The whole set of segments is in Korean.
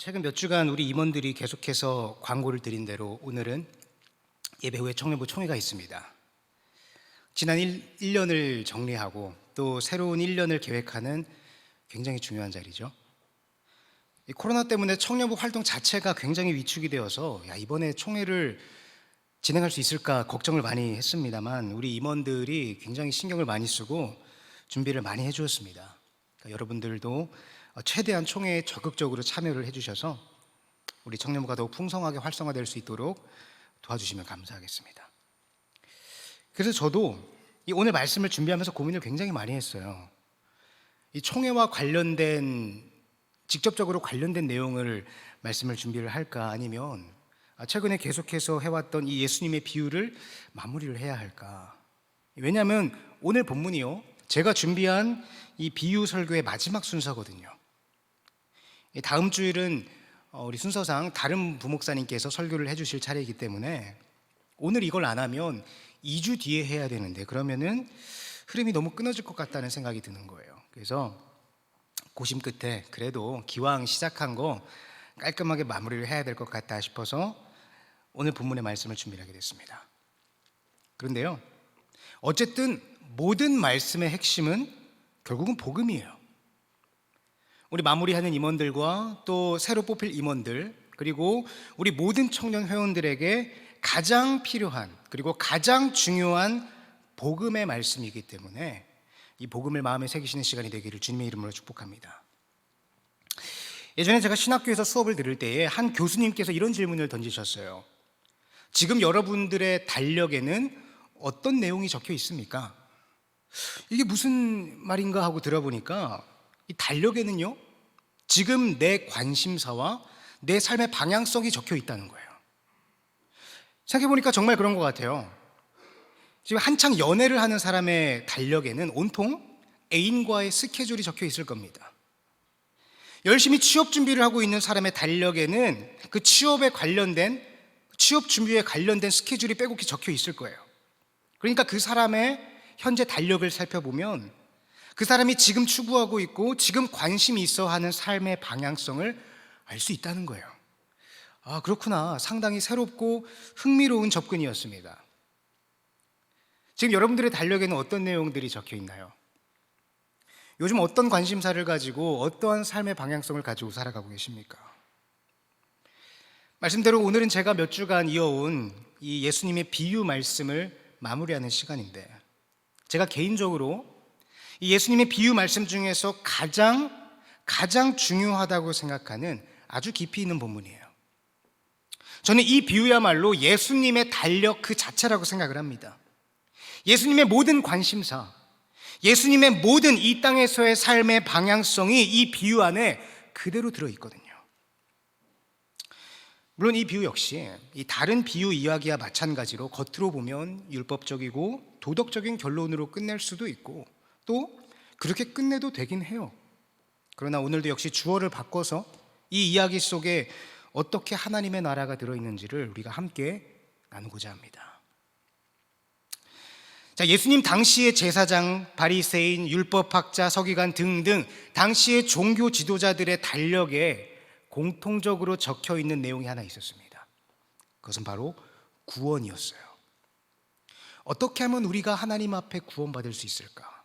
최근 몇 주간 우리 임원들이 계속해서 광고를 드린 대로 오늘은 예배 후에 청년부 총회가 있습니다. 지난 1년을 정리하고 또 새로운 1년을 계획하는 굉장히 중요한 자리죠. 이 코로나 때문에 청년부 활동 자체가 굉장히 위축이 되어서 이번에 총회를 진행할 수 있을까 걱정을 많이 했습니다만 우리 임원들이 굉장히 신경을 많이 쓰고 준비를 많이 해주었습니다. 그러니까 여러분들도 최대한 총회에 적극적으로 참여를 해주셔서 우리 청년부가 더욱 풍성하게 활성화될 수 있도록 도와주시면 감사하겠습니다. 그래서 저도 이 오늘 말씀을 준비하면서 고민을 굉장히 많이 했어요. 이 총회와 관련된 직접적으로 관련된 내용을 말씀을 준비를 할까, 아니면 최근에 계속해서 해왔던 이 예수님의 비유를 마무리를 해야 할까. 왜냐하면 오늘 본문이요, 제가 준비한 이 비유 설교의 마지막 순서거든요. 다음 주일은 우리 순서상 다른 부목사님께서 설교를 해주실 차례이기 때문에 오늘 이걸 안 하면 2주 뒤에 해야 되는데 그러면은 흐름이 너무 끊어질 것 같다는 생각이 드는 거예요. 그래서 고심 끝에 그래도 기왕 시작한 거 깔끔하게 마무리를 해야 될 것 같다 싶어서 오늘 본문의 말씀을 준비하게 됐습니다. 그런데요, 어쨌든 모든 말씀의 핵심은 결국은 복음이에요. 우리 마무리하는 임원들과 또 새로 뽑힐 임원들, 그리고 우리 모든 청년 회원들에게 가장 필요한 그리고 가장 중요한 복음의 말씀이기 때문에 이 복음을 마음에 새기시는 시간이 되기를 주님의 이름으로 축복합니다. 예전에 제가 신학교에서 수업을 들을 때에 한 교수님께서 이런 질문을 던지셨어요. 지금 여러분들의 달력에는 어떤 내용이 적혀 있습니까? 이게 무슨 말인가 하고 들어보니까 이 달력에는요, 지금 내 관심사와 내 삶의 방향성이 적혀 있다는 거예요. 생각해보니까 정말 그런 것 같아요. 지금 한창 연애를 하는 사람의 달력에는 온통 애인과의 스케줄이 적혀 있을 겁니다. 열심히 취업 준비를 하고 있는 사람의 달력에는 그 취업 준비에 관련된 스케줄이 빼곡히 적혀 있을 거예요. 그러니까 그 사람의 현재 달력을 살펴보면 그 사람이 지금 추구하고 있고 지금 관심이 있어 하는 삶의 방향성을 알 수 있다는 거예요. 아, 그렇구나. 상당히 새롭고 흥미로운 접근이었습니다. 지금 여러분들의 달력에는 어떤 내용들이 적혀 있나요? 요즘 어떤 관심사를 가지고 어떠한 삶의 방향성을 가지고 살아가고 계십니까? 말씀대로 오늘은 제가 몇 주간 이어온 이 예수님의 비유 말씀을 마무리하는 시간인데, 제가 개인적으로 이 예수님의 비유 말씀 중에서 가장 중요하다고 생각하는 아주 깊이 있는 본문이에요. 저는 이 비유야말로 예수님의 달력 그 자체라고 생각을 합니다. 예수님의 모든 관심사, 예수님의 모든 이 땅에서의 삶의 방향성이 이 비유 안에 그대로 들어있거든요. 물론 이 비유 역시 이 다른 비유 이야기와 마찬가지로 겉으로 보면 율법적이고 도덕적인 결론으로 끝낼 수도 있고 또 그렇게 끝내도 되긴 해요. 그러나 오늘도 역시 주어를 바꿔서 이 이야기 속에 어떻게 하나님의 나라가 들어있는지를 우리가 함께 나누고자 합니다. 자, 예수님 당시의 제사장, 바리새인, 율법학자, 서기관 등등 당시의 종교 지도자들의 달력에 공통적으로 적혀 있는 내용이 하나 있었습니다. 그것은 바로 구원이었어요. 어떻게 하면 우리가 하나님 앞에 구원받을 수 있을까?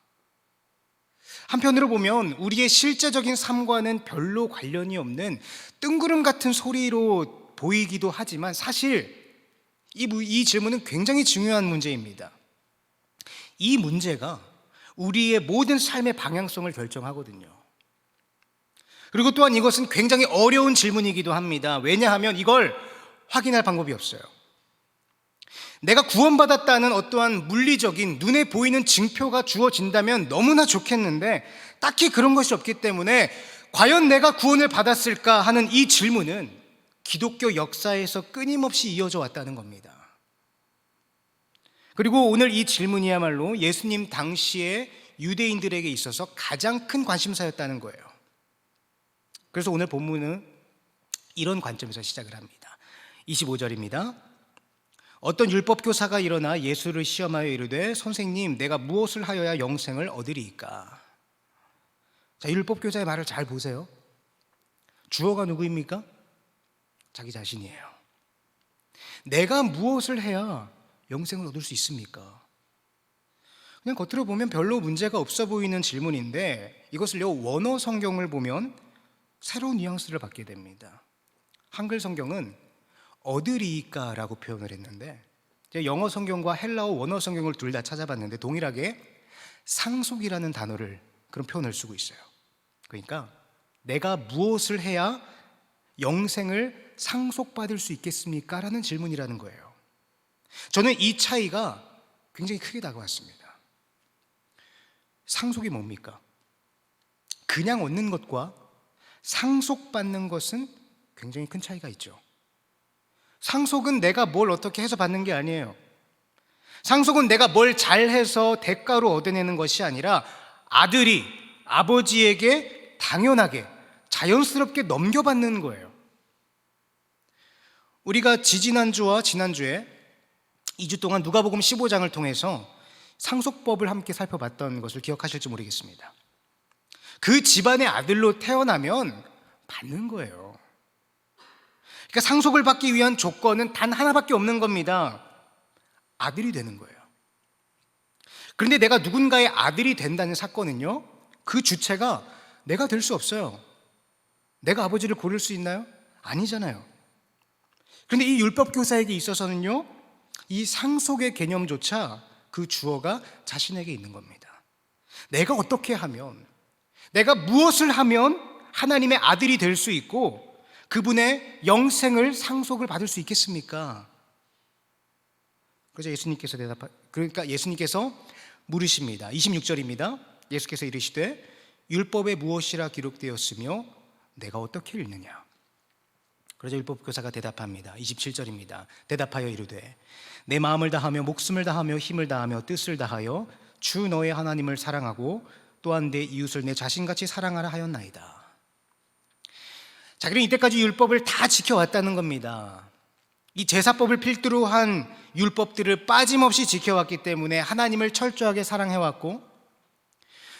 한편으로 보면 우리의 실제적인 삶과는 별로 관련이 없는 뜬구름 같은 소리로 보이기도 하지만 사실 이 질문은 굉장히 중요한 문제입니다. 이 문제가 우리의 모든 삶의 방향성을 결정하거든요. 그리고 또한 이것은 굉장히 어려운 질문이기도 합니다. 왜냐하면 이걸 확인할 방법이 없어요. 내가 구원받았다는 어떠한 물리적인 눈에 보이는 증표가 주어진다면 너무나 좋겠는데 딱히 그런 것이 없기 때문에 과연 내가 구원을 받았을까 하는 이 질문은 기독교 역사에서 끊임없이 이어져 왔다는 겁니다. 그리고 오늘 이 질문이야말로 예수님 당시의 유대인들에게 있어서 가장 큰 관심사였다는 거예요. 그래서 오늘 본문은 이런 관점에서 시작을 합니다. 25절입니다. 어떤 율법교사가 일어나 예수를 시험하여 이르되 선생님, 내가 무엇을 하여야 영생을 얻으리이까? 자, 율법교사의 말을 잘 보세요. 주어가 누구입니까? 자기 자신이에요. 내가 무엇을 해야 영생을 얻을 수 있습니까? 그냥 겉으로 보면 별로 문제가 없어 보이는 질문인데 이것을요 원어 성경을 보면 새로운 뉘앙스를 받게 됩니다. 한글 성경은 얻으리이까라고 표현을 했는데 제가 영어 성경과 헬라어 원어 성경을 둘 다 찾아봤는데 동일하게 상속이라는 단어를 그런 표현을 쓰고 있어요. 그러니까 내가 무엇을 해야 영생을 상속받을 수 있겠습니까? 라는 질문이라는 거예요. 저는 이 차이가 굉장히 크게 다가왔습니다. 상속이 뭡니까? 그냥 얻는 것과 상속받는 것은 굉장히 큰 차이가 있죠. 상속은 내가 뭘 어떻게 해서 받는 게 아니에요. 상속은 내가 뭘 잘해서 대가로 얻어내는 것이 아니라 아들이 아버지에게 당연하게 자연스럽게 넘겨받는 거예요. 우리가 지지난주와 지난주에 2주 동안 누가복음 15장을 통해서 상속법을 함께 살펴봤던 것을 기억하실지 모르겠습니다. 그 집안의 아들로 태어나면 받는 거예요. 그러니까 상속을 받기 위한 조건은 단 하나밖에 없는 겁니다. 아들이 되는 거예요. 그런데 내가 누군가의 아들이 된다는 사건은요, 그 주체가 내가 될 수 없어요. 내가 아버지를 고를 수 있나요? 아니잖아요. 그런데 이 율법교사에게 있어서는요, 이 상속의 개념조차 그 주어가 자신에게 있는 겁니다. 내가 어떻게 하면, 내가 무엇을 하면 하나님의 아들이 될 수 있고 그분의 영생을 상속을 받을 수 있겠습니까? 그래서 예수님께서 물으십니다. 26절입니다. 예수께서 이르시되 율법에 무엇이라 기록되었으며 내가 어떻게 읽느냐? 그러자 율법교사가 대답합니다. 27절입니다. 대답하여 이르되 내 마음을 다하며 목숨을 다하며 힘을 다하며 뜻을 다하여 주 너의 하나님을 사랑하고 또한 내 이웃을 내 자신같이 사랑하라 하였나이다. 자기는 이때까지 율법을 다 지켜왔다는 겁니다. 이 제사법을 필두로 한 율법들을 빠짐없이 지켜왔기 때문에 하나님을 철저하게 사랑해왔고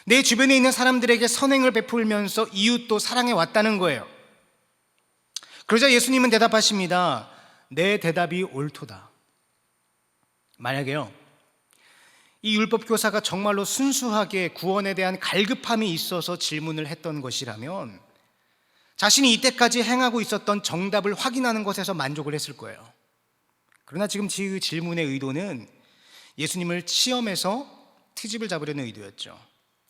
내 주변에 있는 사람들에게 선행을 베풀면서 이웃도 사랑해왔다는 거예요. 그러자 예수님은 대답하십니다. 내 대답이 옳도다. 만약에요, 이 율법교사가 정말로 순수하게 구원에 대한 갈급함이 있어서 질문을 했던 것이라면 자신이 이때까지 행하고 있었던 정답을 확인하는 것에서 만족을 했을 거예요. 그러나 지금 그 질문의 의도는 예수님을 시험해서 트집을 잡으려는 의도였죠.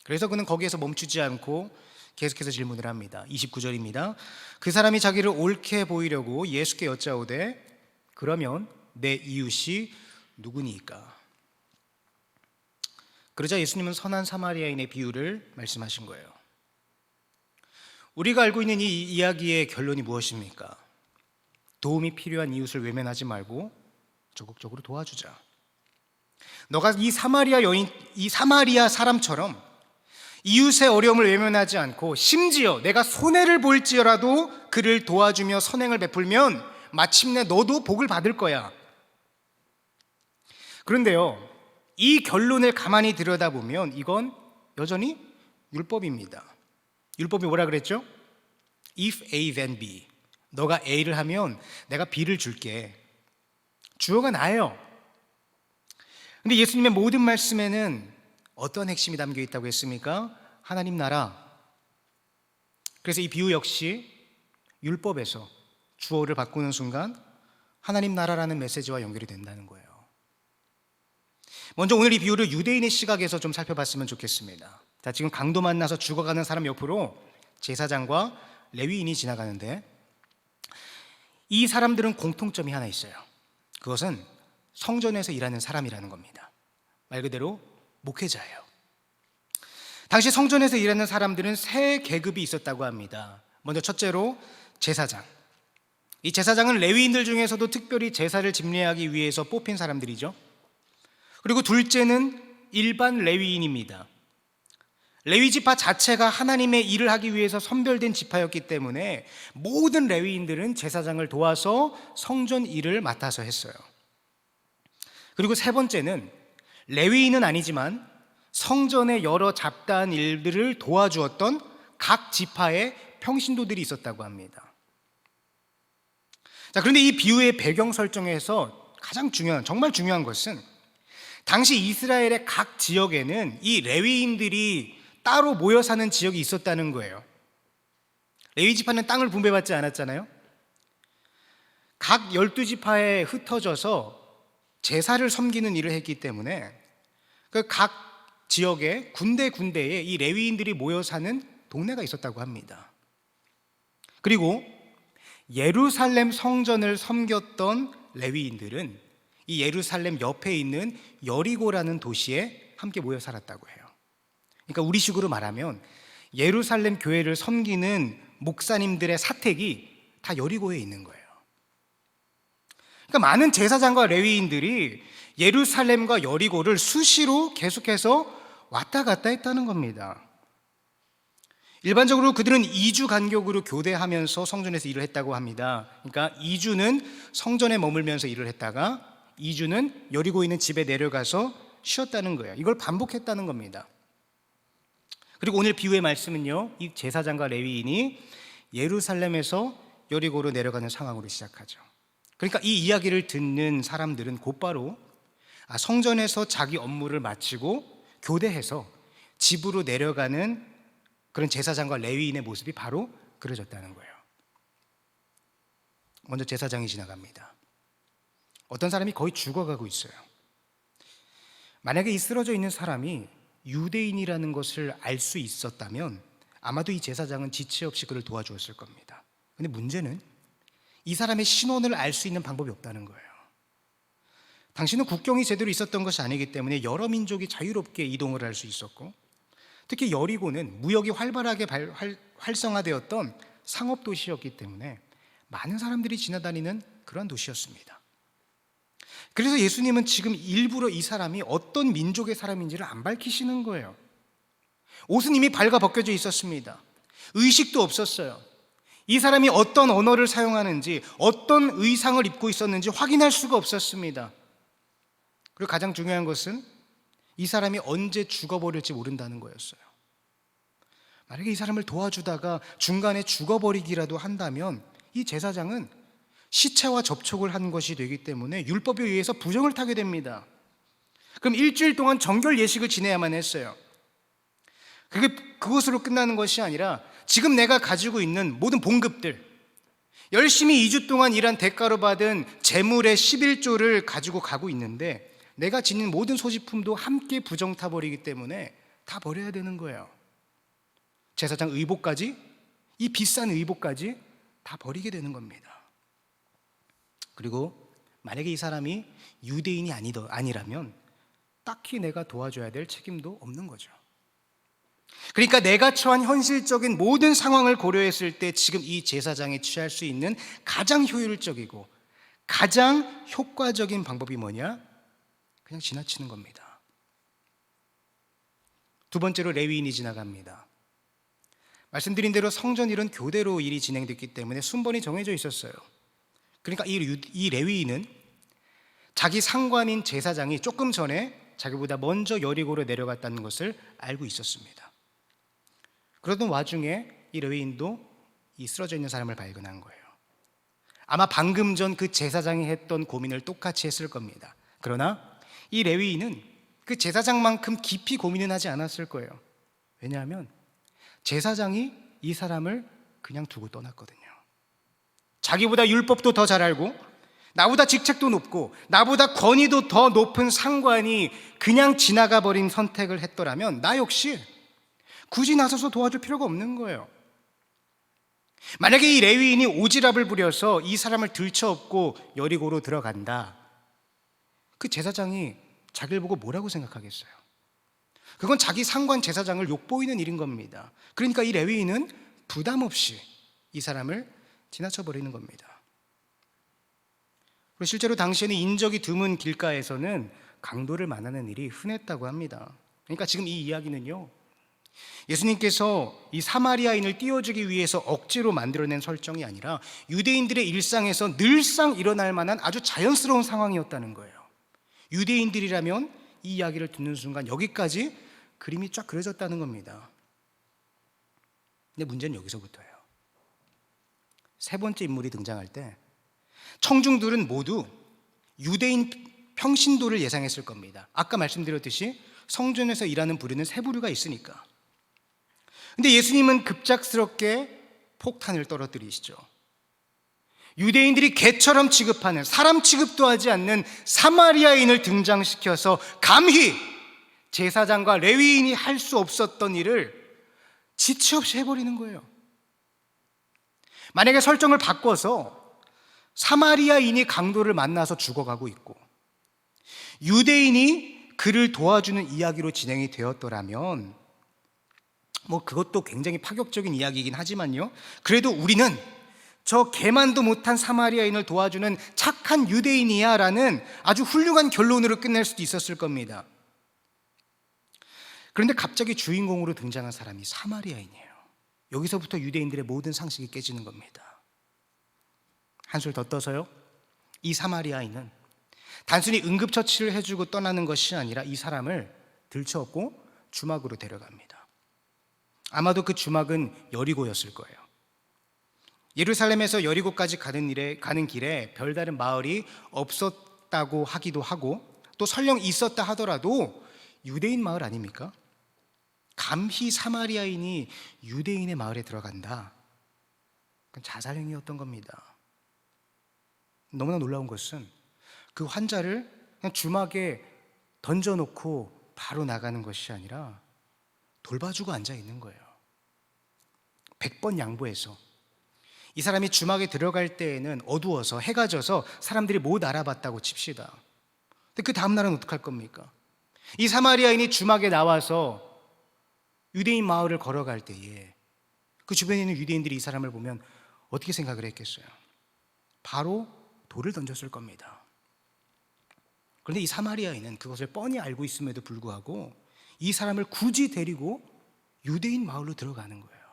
그래서 그는 거기에서 멈추지 않고 계속해서 질문을 합니다. 29절입니다. 그 사람이 자기를 옳게 보이려고 예수께 여짜오되 그러면 내 이웃이 누구니까? 그러자 예수님은 선한 사마리아인의 비유를 말씀하신 거예요. 우리가 알고 있는 이 이야기의 결론이 무엇입니까? 도움이 필요한 이웃을 외면하지 말고 적극적으로 도와주자. 너가 이 사마리아 사람처럼 이웃의 어려움을 외면하지 않고 심지어 내가 손해를 볼지라도 그를 도와주며 선행을 베풀면 마침내 너도 복을 받을 거야. 그런데요, 이 결론을 가만히 들여다보면 이건 여전히 율법입니다. 율법이 뭐라 그랬죠? If A then B. 너가 A를 하면 내가 B를 줄게. 주어가 나예요. 근데 예수님의 모든 말씀에는 어떤 핵심이 담겨 있다고 했습니까? 하나님 나라. 그래서 이 비유 역시 율법에서 주어를 바꾸는 순간 하나님 나라라는 메시지와 연결이 된다는 거예요. 먼저 오늘 이 비유를 유대인의 시각에서 좀 살펴봤으면 좋겠습니다. 자, 지금 강도 만나서 죽어가는 사람 옆으로 제사장과 레위인이 지나가는데 이 사람들은 공통점이 하나 있어요. 그것은 성전에서 일하는 사람이라는 겁니다. 말 그대로 목회자예요. 당시 성전에서 일하는 사람들은 세 계급이 있었다고 합니다. 먼저 첫째로 제사장. 이 제사장은 레위인들 중에서도 특별히 제사를 집례하기 위해서 뽑힌 사람들이죠. 그리고 둘째는 일반 레위인입니다. 레위 지파 자체가 하나님의 일을 하기 위해서 선별된 지파였기 때문에 모든 레위인들은 제사장을 도와서 성전 일을 맡아서 했어요. 그리고 세 번째는 레위인은 아니지만 성전의 여러 잡다한 일들을 도와주었던 각 지파의 평신도들이 있었다고 합니다. 자, 그런데 이 비유의 배경 설정에서 가장 중요한, 정말 중요한 것은 당시 이스라엘의 각 지역에는 이 레위인들이 따로 모여 사는 지역이 있었다는 거예요. 레위 지파는 땅을 분배받지 않았잖아요. 각 12지파에 흩어져서 제사를 섬기는 일을 했기 때문에 그 각 지역에 군데군데에 이 레위인들이 모여 사는 동네가 있었다고 합니다. 그리고 예루살렘 성전을 섬겼던 레위인들은 이 예루살렘 옆에 있는 여리고라는 도시에 함께 모여 살았다고 해요. 그러니까 우리식으로 말하면 예루살렘 교회를 섬기는 목사님들의 사택이 다 여리고에 있는 거예요. 그러니까 많은 제사장과 레위인들이 예루살렘과 여리고를 수시로 계속해서 왔다 갔다 했다는 겁니다. 일반적으로 그들은 2주 간격으로 교대하면서 성전에서 일을 했다고 합니다. 그러니까 2주는 성전에 머물면서 일을 했다가 2주는 여리고에 있는 집에 내려가서 쉬었다는 거예요. 이걸 반복했다는 겁니다. 그리고 오늘 비유의 말씀은요, 이 제사장과 레위인이 예루살렘에서 여리고로 내려가는 상황으로 시작하죠. 그러니까 이 이야기를 듣는 사람들은 곧바로 성전에서 자기 업무를 마치고 교대해서 집으로 내려가는 그런 제사장과 레위인의 모습이 바로 그려졌다는 거예요. 먼저 제사장이 지나갑니다. 어떤 사람이 거의 죽어가고 있어요. 만약에 이 쓰러져 있는 사람이 유대인이라는 것을 알 수 있었다면 아마도 이 제사장은 지체 없이 그를 도와주었을 겁니다. 근데 문제는 이 사람의 신원을 알 수 있는 방법이 없다는 거예요. 당시는 국경이 제대로 있었던 것이 아니기 때문에 여러 민족이 자유롭게 이동을 할 수 있었고, 특히 여리고는 무역이 활발하게 활성화되었던 상업 도시였기 때문에 많은 사람들이 지나다니는 그런 도시였습니다. 그래서 예수님은 지금 일부러 이 사람이 어떤 민족의 사람인지를 안 밝히시는 거예요. 옷은 이미 발가 벗겨져 있었습니다. 의식도 없었어요. 이 사람이 어떤 언어를 사용하는지, 어떤 의상을 입고 있었는지 확인할 수가 없었습니다. 그리고 가장 중요한 것은 이 사람이 언제 죽어버릴지 모른다는 거였어요. 만약에 이 사람을 도와주다가 중간에 죽어버리기라도 한다면 이 제사장은 시체와 접촉을 한 것이 되기 때문에 율법에 의해서 부정을 타게 됩니다. 그럼 일주일 동안 정결 예식을 지내야만 했어요. 그것으로 끝나는 것이 아니라 지금 내가 가지고 있는 모든 봉급들, 열심히 2주 동안 일한 대가로 받은 재물의 11조를 가지고 가고 있는데 내가 지닌 모든 소지품도 함께 부정 타버리기 때문에 다 버려야 되는 거예요. 제사장 의복까지, 이 비싼 의복까지 다 버리게 되는 겁니다. 그리고 만약에 이 사람이 유대인이 아니라면 딱히 내가 도와줘야 될 책임도 없는 거죠. 그러니까 내가 처한 현실적인 모든 상황을 고려했을 때 지금 이 제사장이 취할 수 있는 가장 효율적이고 가장 효과적인 방법이 뭐냐? 그냥 지나치는 겁니다. 두 번째로 레위인이 지나갑니다. 말씀드린 대로 성전 일은 교대로 일이 진행됐기 때문에 순번이 정해져 있었어요. 그러니까 이 레위인은 자기 상관인 제사장이 조금 전에 자기보다 먼저 여리고로 내려갔다는 것을 알고 있었습니다. 그러던 와중에 이 레위인도 이 쓰러져 있는 사람을 발견한 거예요. 아마 방금 전 그 제사장이 했던 고민을 똑같이 했을 겁니다. 그러나 이 레위인은 그 제사장만큼 깊이 고민은 하지 않았을 거예요. 왜냐하면 제사장이 이 사람을 그냥 두고 떠났거든요. 자기보다 율법도 더 잘 알고 나보다 직책도 높고 나보다 권위도 더 높은 상관이 그냥 지나가 버린 선택을 했더라면 나 역시 굳이 나서서 도와줄 필요가 없는 거예요. 만약에 이 레위인이 오지랖을 부려서 이 사람을 들쳐업고 여리고로 들어간다, 그 제사장이 자기를 보고 뭐라고 생각하겠어요? 그건 자기 상관 제사장을 욕보이는 일인 겁니다. 그러니까 이 레위인은 부담 없이 이 사람을 지나쳐버리는 겁니다. 그리고 실제로 당시에는 인적이 드문 길가에서는 강도를 만나는 일이 흔했다고 합니다. 그러니까 지금 이 이야기는요, 예수님께서 이 사마리아인을 띄워주기 위해서 억지로 만들어낸 설정이 아니라 유대인들의 일상에서 늘상 일어날 만한 아주 자연스러운 상황이었다는 거예요. 유대인들이라면 이 이야기를 듣는 순간 여기까지 그림이 쫙 그려졌다는 겁니다. 근데 문제는 여기서부터예요. 세 번째 인물이 등장할 때 청중들은 모두 유대인 평신도를 예상했을 겁니다. 아까 말씀드렸듯이 성전에서 일하는 부류는 세 부류가 있으니까. 근데 예수님은 급작스럽게 폭탄을 떨어뜨리시죠. 유대인들이 개처럼 취급하는, 사람 취급도 하지 않는 사마리아인을 등장시켜서 감히 제사장과 레위인이 할 수 없었던 일을 지체 없이 해버리는 거예요. 만약에 설정을 바꿔서 사마리아인이 강도를 만나서 죽어가고 있고 유대인이 그를 도와주는 이야기로 진행이 되었더라면 그것도 굉장히 파격적인 이야기이긴 하지만요, 그래도 우리는 저 개만도 못한 사마리아인을 도와주는 착한 유대인이야 라는 아주 훌륭한 결론으로 끝낼 수도 있었을 겁니다. 그런데 갑자기 주인공으로 등장한 사람이 사마리아인이에요. 여기서부터 유대인들의 모든 상식이 깨지는 겁니다. 한술 더 떠서요, 이 사마리아인은 단순히 응급처치를 해주고 떠나는 것이 아니라 이 사람을 들쳐업고 주막으로 데려갑니다. 아마도 그 주막은 여리고였을 거예요. 예루살렘에서 여리고까지 가는 길에 별다른 마을이 없었다고 하기도 하고, 또 설령 있었다 하더라도 유대인 마을 아닙니까? 감히 사마리아인이 유대인의 마을에 들어간다. 그건 자살행위였던 겁니다. 너무나 놀라운 것은 그 환자를 그냥 주막에 던져놓고 바로 나가는 것이 아니라 돌봐주고 앉아 있는 거예요. 100번 양보해서. 이 사람이 주막에 들어갈 때에는 어두워서 해가 져서 사람들이 못 알아봤다고 칩시다. 근데 그 다음 날은 어떡할 겁니까? 이 사마리아인이 주막에 나와서 유대인 마을을 걸어갈 때에 그 주변에 있는 유대인들이 이 사람을 보면 어떻게 생각을 했겠어요? 바로 돌을 던졌을 겁니다. 그런데 이 사마리아인은 그것을 뻔히 알고 있음에도 불구하고 이 사람을 굳이 데리고 유대인 마을로 들어가는 거예요.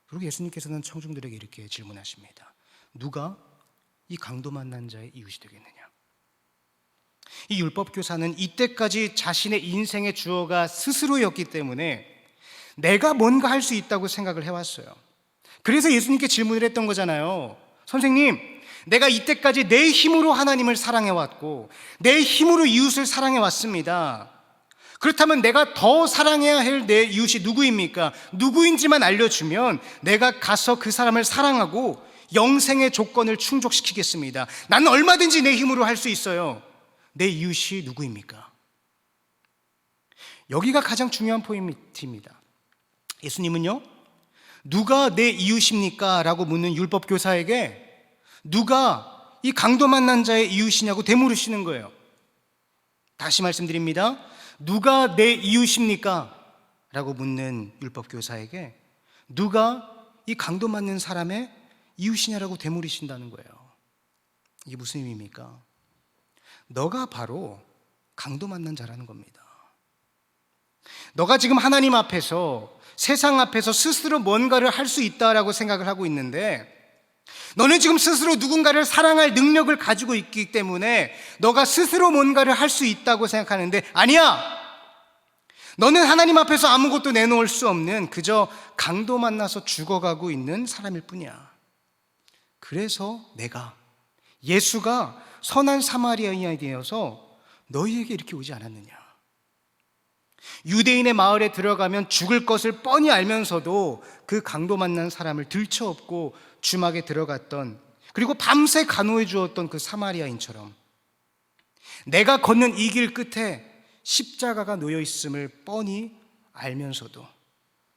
그리고 예수님께서는 청중들에게 이렇게 질문하십니다. 누가 이 강도 만난 자의 이웃이 되겠느냐? 이 율법교사는 이때까지 자신의 인생의 주어가 스스로였기 때문에 내가 뭔가 할 수 있다고 생각을 해왔어요. 그래서 예수님께 질문을 했던 거잖아요. 선생님, 내가 이때까지 내 힘으로 하나님을 사랑해왔고 내 힘으로 이웃을 사랑해왔습니다. 그렇다면 내가 더 사랑해야 할 내 이웃이 누구입니까? 누구인지만 알려주면 내가 가서 그 사람을 사랑하고 영생의 조건을 충족시키겠습니다. 나는 얼마든지 내 힘으로 할 수 있어요. 내 이웃이 누구입니까? 여기가 가장 중요한 포인트입니다. 예수님은요, 누가 내 이웃입니까? 라고 묻는 율법교사에게 누가 이 강도 만난 자의 이웃이냐고 되물으시는 거예요. 다시 말씀드립니다. 누가 내 이웃입니까? 라고 묻는 율법교사에게 누가 이 강도 맞는 사람의 이웃이냐라고 되물으신다는 거예요. 이게 무슨 의미입니까? 너가 바로 강도 만난 자라는 겁니다. 너가 지금 하나님 앞에서, 세상 앞에서 스스로 뭔가를 할 수 있다라고 생각을 하고 있는데, 너는 지금 스스로 누군가를 사랑할 능력을 가지고 있기 때문에 너가 스스로 뭔가를 할 수 있다고 생각하는데 아니야! 너는 하나님 앞에서 아무것도 내놓을 수 없는 그저 강도 만나서 죽어가고 있는 사람일 뿐이야. 그래서 예수가 선한 사마리아인이 되어서 너희에게 이렇게 오지 않았느냐? 유대인의 마을에 들어가면 죽을 것을 뻔히 알면서도 그 강도 만난 사람을 들쳐업고 주막에 들어갔던, 그리고 밤새 간호해 주었던 그 사마리아인처럼 내가 걷는 이 길 끝에 십자가가 놓여 있음을 뻔히 알면서도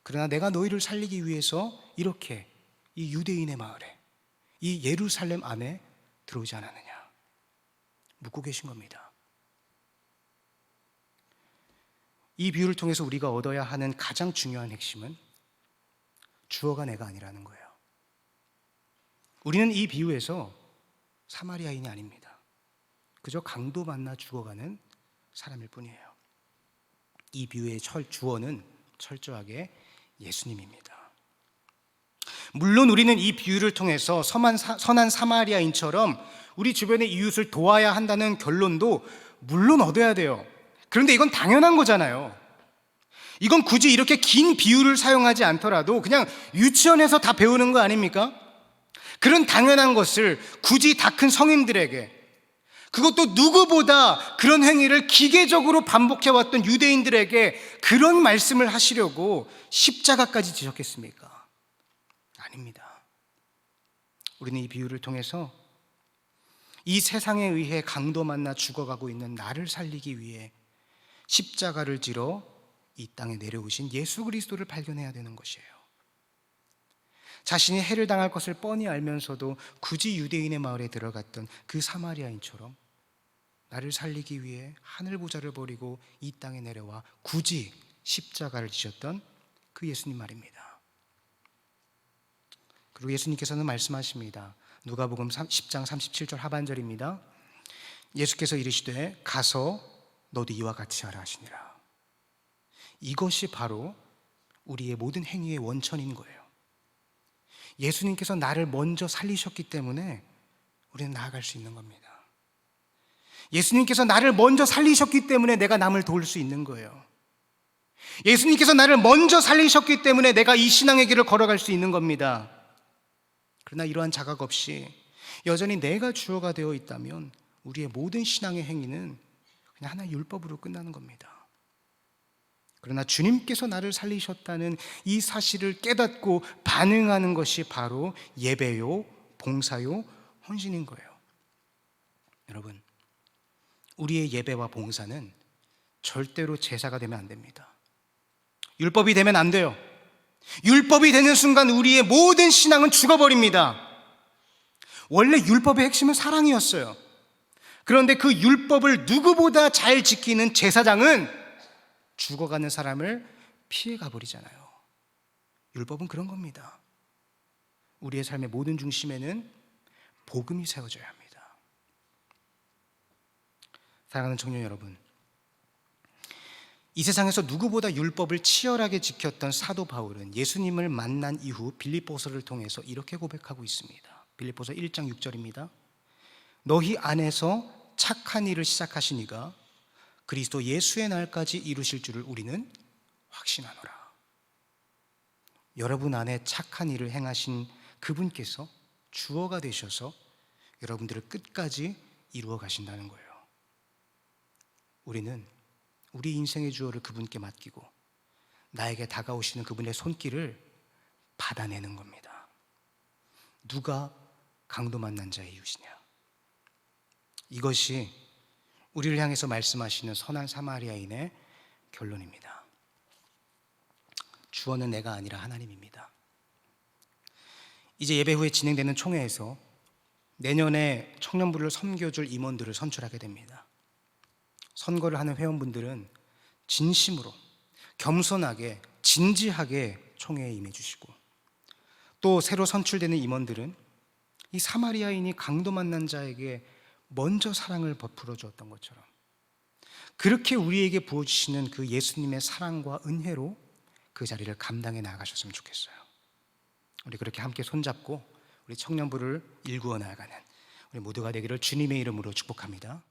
그러나 내가 너희를 살리기 위해서 이렇게 이 유대인의 마을에, 이 예루살렘 안에 들어오지 않았느냐? 묻고 계신 겁니다. 이 비유를 통해서 우리가 얻어야 하는 가장 중요한 핵심은 주어가 내가 아니라는 거예요. 우리는 이 비유에서 사마리아인이 아닙니다. 그저 강도 만나 죽어가는 사람일 뿐이에요. 이 비유의 주어는 철저하게 예수님입니다. 물론 우리는 이 비유를 통해서 선한 사마리아인처럼 우리 주변의 이웃을 도와야 한다는 결론도 물론 얻어야 돼요. 그런데 이건 당연한 거잖아요. 이건 굳이 이렇게 긴 비유를 사용하지 않더라도 그냥 유치원에서 다 배우는 거 아닙니까? 그런 당연한 것을 굳이 다 큰 성인들에게, 그것도 누구보다 그런 행위를 기계적으로 반복해왔던 유대인들에게 그런 말씀을 하시려고 십자가까지 지셨겠습니까? 아닙니다. 우리는 이 비유를 통해서 이 세상에 의해 강도 만나 죽어가고 있는 나를 살리기 위해 십자가를 지러 이 땅에 내려오신 예수 그리스도를 발견해야 되는 것이에요. 자신이 해를 당할 것을 뻔히 알면서도 굳이 유대인의 마을에 들어갔던 그 사마리아인처럼 나를 살리기 위해 하늘 보좌를 버리고 이 땅에 내려와 굳이 십자가를 지셨던 그 예수님 말입니다. 그리고 예수님께서는 말씀하십니다. 누가복음 10장 37절 하반절입니다. 예수께서 이르시되 가서 너도 이와 같이 하라 하시니라. 이것이 바로 우리의 모든 행위의 원천인 거예요. 예수님께서 나를 먼저 살리셨기 때문에 우리는 나아갈 수 있는 겁니다. 예수님께서 나를 먼저 살리셨기 때문에 내가 남을 도울 수 있는 거예요. 예수님께서 나를 먼저 살리셨기 때문에 내가 이 신앙의 길을 걸어갈 수 있는 겁니다. 그러나 이러한 자각 없이 여전히 내가 주어가 되어 있다면 우리의 모든 신앙의 행위는 그냥 하나의 율법으로 끝나는 겁니다. 그러나 주님께서 나를 살리셨다는 이 사실을 깨닫고 반응하는 것이 바로 예배요, 봉사요, 헌신인 거예요. 여러분, 우리의 예배와 봉사는 절대로 제사가 되면 안 됩니다. 율법이 되면 안 돼요. 율법이 되는 순간 우리의 모든 신앙은 죽어버립니다. 원래 율법의 핵심은 사랑이었어요. 그런데 그 율법을 누구보다 잘 지키는 제사장은 죽어가는 사람을 피해가 버리잖아요. 율법은 그런 겁니다. 우리의 삶의 모든 중심에는 복음이 세워져야 합니다. 사랑하는 청년 여러분, 이 세상에서 누구보다 율법을 치열하게 지켰던 사도 바울은 예수님을 만난 이후 빌립보서를 통해서 이렇게 고백하고 있습니다. 빌립보서 1장 6절입니다. 너희 안에서 착한 일을 시작하신 이가 그리스도 예수의 날까지 이루실 줄을 우리는 확신하노라. 여러분 안에 착한 일을 행하신 그분께서 주어가 되셔서 여러분들을 끝까지 이루어 가신다는 거예요. 우리는 우리 인생의 주어를 그분께 맡기고 나에게 다가오시는 그분의 손길을 받아내는 겁니다. 누가 강도 만난 자의 이웃이냐? 이것이 우리를 향해서 말씀하시는 선한 사마리아인의 결론입니다. 주어는 내가 아니라 하나님입니다. 이제 예배 후에 진행되는 총회에서 내년에 청년부를 섬겨줄 임원들을 선출하게 됩니다. 선거를 하는 회원분들은 진심으로 겸손하게 진지하게 총회에 임해 주시고, 또 새로 선출되는 임원들은 이 사마리아인이 강도 만난 자에게 먼저 사랑을 베풀어 주었던 것처럼 그렇게 우리에게 부어주시는 그 예수님의 사랑과 은혜로 그 자리를 감당해 나가셨으면 좋겠어요. 우리 그렇게 함께 손잡고 우리 청년부를 일구어 나아가는 우리 모두가 되기를 주님의 이름으로 축복합니다.